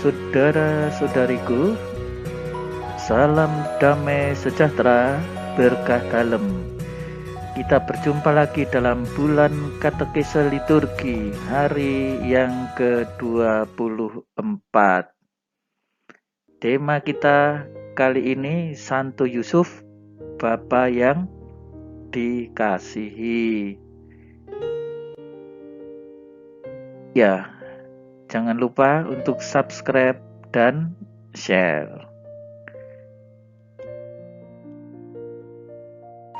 Saudara-saudariku, salam damai sejahtera, berkah dalam. Kita berjumpa lagi dalam bulan katekese liturgi hari yang ke-24. Tema kita kali ini Santo Yusuf, Bapa yang dikasihi. Ya, jangan lupa untuk subscribe dan share.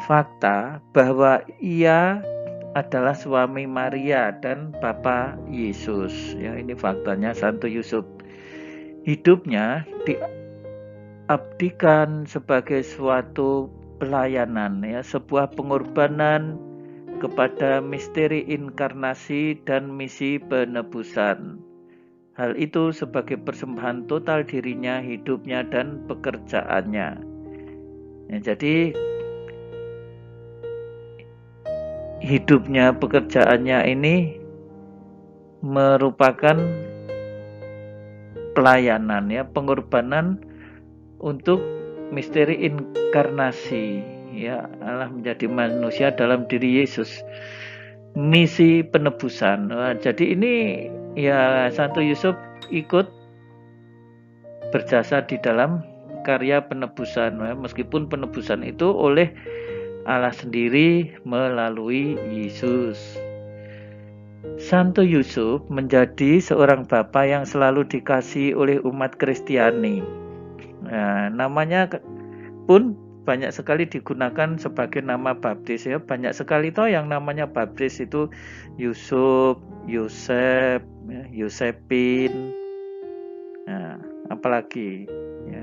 Fakta bahwa ia adalah suami Maria dan Bapa Yesus. Ya, ini faktanya Santo Yusuf. Hidupnya diabdikan sebagai suatu pelayanan, ya, sebuah pengorbanan kepada misteri inkarnasi dan misi penebusan. Hal itu sebagai persembahan total dirinya, hidupnya, dan pekerjaannya. Ya, jadi hidupnya, pekerjaannya ini merupakan pelayanan, ya, pengorbanan untuk misteri inkarnasi. Ya, Allah menjadi manusia dalam diri Yesus. Misi penebusan. Nah, jadi ini ya Santo Yusuf ikut berjasa di dalam karya penebusan. Nah, meskipun penebusan itu oleh Allah sendiri melalui Yesus. Santo Yusuf menjadi seorang bapa yang selalu dikasihi oleh umat Kristiani. Nah, namanya pun banyak sekali digunakan sebagai nama baptis, ya. Banyak sekali toh yang namanya baptis itu Yusuf, Yosef, ya, Yosepin. Nah, apalagi ya.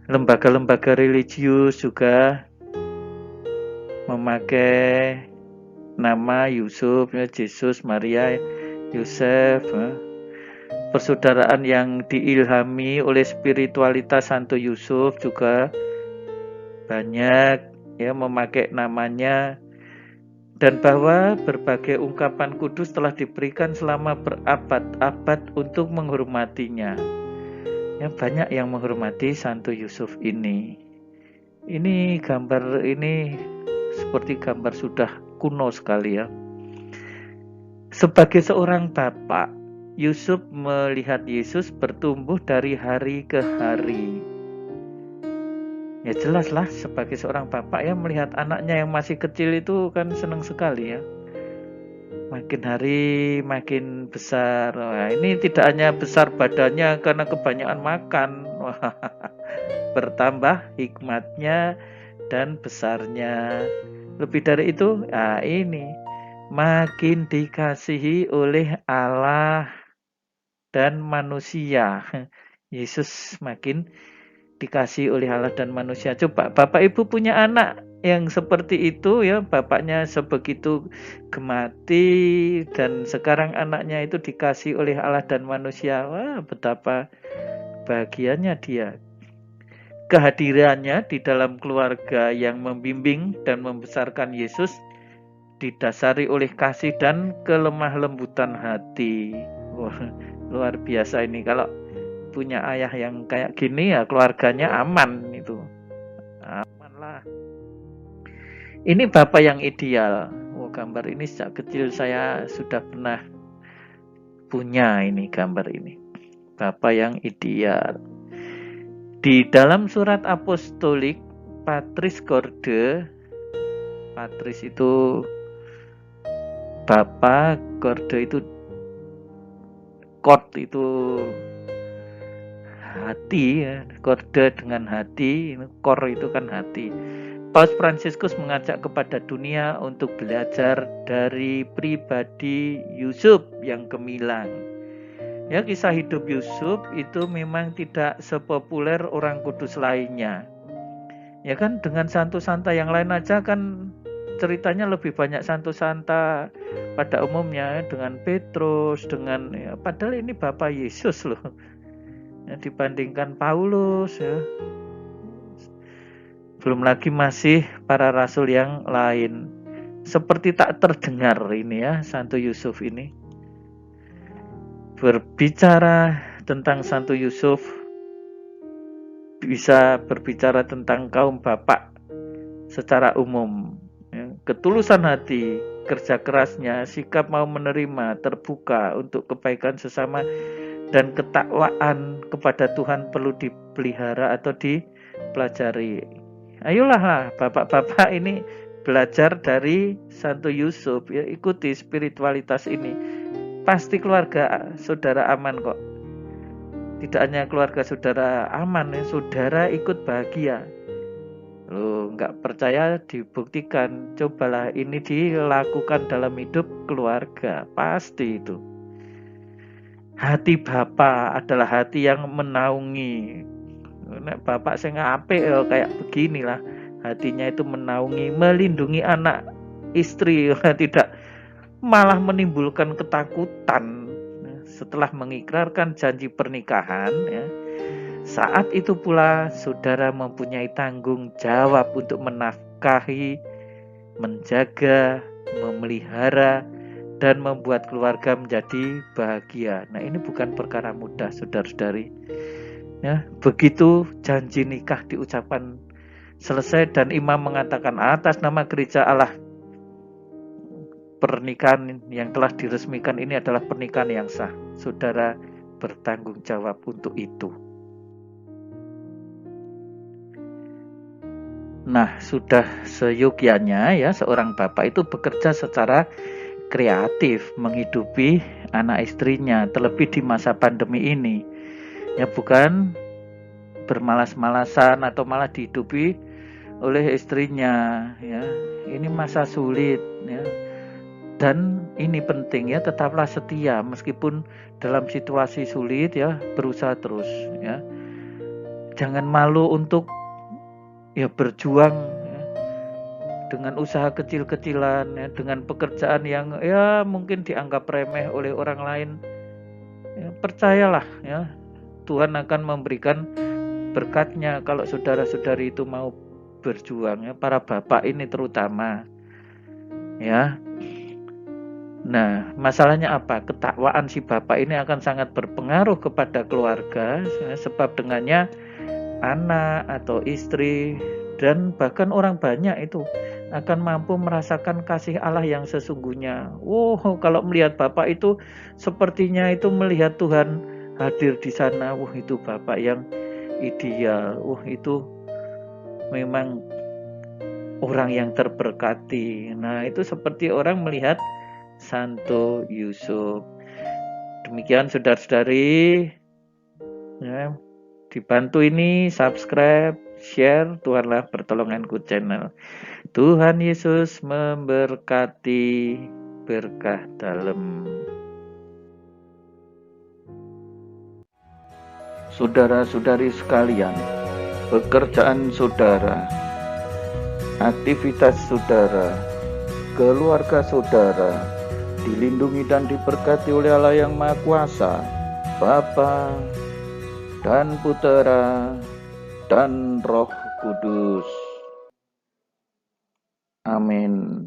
Lembaga-lembaga religius juga memakai nama Yusuf, ya, Yesus, Maria, Yosef. Ya. Persaudaraan yang diilhami oleh spiritualitas Santo Yusuf juga banyak, ya, memakai namanya, dan bahwa berbagai ungkapan kudus telah diberikan selama berabad-abad untuk menghormatinya. Ya, banyak yang menghormati Santo Yusuf ini. Ini gambar ini seperti gambar sudah kuno sekali, ya. Sebagai seorang bapak, Yusuf melihat Yesus bertumbuh dari hari ke hari. Ya jelaslah sebagai seorang bapak, ya, melihat anaknya yang masih kecil itu kan senang sekali, ya. Makin hari makin besar. Wah, ini tidak hanya besar badannya karena kebanyakan makan. Wah, bertambah hikmatnya dan besarnya. Lebih dari itu, ini makin dikasihi oleh Allah dan manusia. Yesus makin dikasihi oleh Allah dan manusia. Coba Bapak Ibu punya anak yang seperti itu, ya, bapaknya sebegitu gemati dan sekarang anaknya itu dikasihi oleh Allah dan manusia. Wah, betapa bahagianya dia. Kehadirannya di dalam keluarga yang membimbing dan membesarkan Yesus didasari oleh kasih dan kelemah lembutan hati. Wah, luar biasa ini. Kalau punya ayah yang kayak gini, ya keluarganya aman itu. Aman lah. Ini bapak yang ideal. Oh, gambar ini sejak kecil saya sudah pernah punya ini gambar ini. Bapak yang ideal. Di dalam surat apostolik Patris Corde, Patris itu Bapak, Corde itu Kord itu hati, ya. Corde dengan hati, kor itu kan hati. Paus Fransiskus mengajak kepada dunia untuk belajar dari pribadi Yusuf yang gemilang. Ya, kisah hidup Yusuf itu memang tidak sepopuler orang kudus lainnya. Ya kan, dengan santo-santa yang lain aja kan ceritanya lebih banyak santo-santa pada umumnya, dengan Petrus, dengan, ya, padahal ini Bapak Yesus loh. Ya, dibandingkan Paulus, ya. Belum lagi masih para rasul yang lain. Seperti tak terdengar ini, ya, Santo Yusuf ini. Berbicara tentang Santo Yusuf, bisa berbicara tentang kaum bapak secara umum. Ketulusan hati, kerja kerasnya, sikap mau menerima, terbuka untuk kebaikan sesama, dan ketakwaan kepada Tuhan perlu dipelihara atau dipelajari. Ayolah bapak-bapak ini belajar dari Santo Yusuf, ya, ikuti spiritualitas ini. Pasti keluarga saudara aman kok. Tidak hanya keluarga saudara aman, ya, saudara ikut bahagia. Loh, nggak percaya dibuktikan. Cobalah ini dilakukan dalam hidup keluarga. Pasti itu. Hati Bapa adalah hati yang menaungi. Nek bapak sing apik ya kayak beginilah. Hatinya itu menaungi, melindungi anak, istri, tidak malah menimbulkan ketakutan. Setelah mengikrarkan janji pernikahan, ya, saat itu pula saudara mempunyai tanggung jawab untuk menafkahi, menjaga, memelihara, dan membuat keluarga menjadi bahagia. Nah, ini bukan perkara mudah, saudara-saudari. Ya, begitu janji nikah diucapkan selesai dan imam mengatakan atas nama gereja Allah, pernikahan yang telah diresmikan ini adalah pernikahan yang sah. Saudara bertanggung jawab untuk itu. Nah, sudah seyogyanya ya seorang bapak itu bekerja secara kreatif menghidupi anak istrinya, terlebih di masa pandemi ini. Ya, bukan bermalas-malasan atau malah dihidupi oleh istrinya, ya. Ini masa sulit, ya. Dan ini penting, ya, tetaplah setia meskipun dalam situasi sulit, ya, berusaha terus, ya. Jangan malu untuk ya berjuang, ya, dengan usaha kecil-kecilan, ya, dengan pekerjaan yang ya mungkin dianggap remeh oleh orang lain. Ya, percayalah, ya, Tuhan akan memberikan berkatnya kalau saudara-saudari itu mau berjuang, ya, para bapak ini terutama, ya. Nah, masalahnya apa? Ketakwaan si bapak ini akan sangat berpengaruh kepada keluarga, sebab dengannya anak atau istri dan bahkan orang banyak itu akan mampu merasakan kasih Allah yang sesungguhnya. Kalau melihat bapak itu sepertinya itu melihat Tuhan hadir di sana. Itu bapak yang ideal. Itu memang orang yang terberkati. Nah, itu seperti orang melihat Santo Yusuf. Demikian saudara-saudari, ya, dibantu ini subscribe, share, Tuhanlah pertolonganku channel. Tuhan Yesus memberkati, berkah dalam. Saudara-saudari sekalian, pekerjaan saudara, aktivitas saudara, keluarga saudara dilindungi dan diberkati oleh Allah yang Maha Kuasa, Bapa dan Putera dan Roh Kudus. Amin.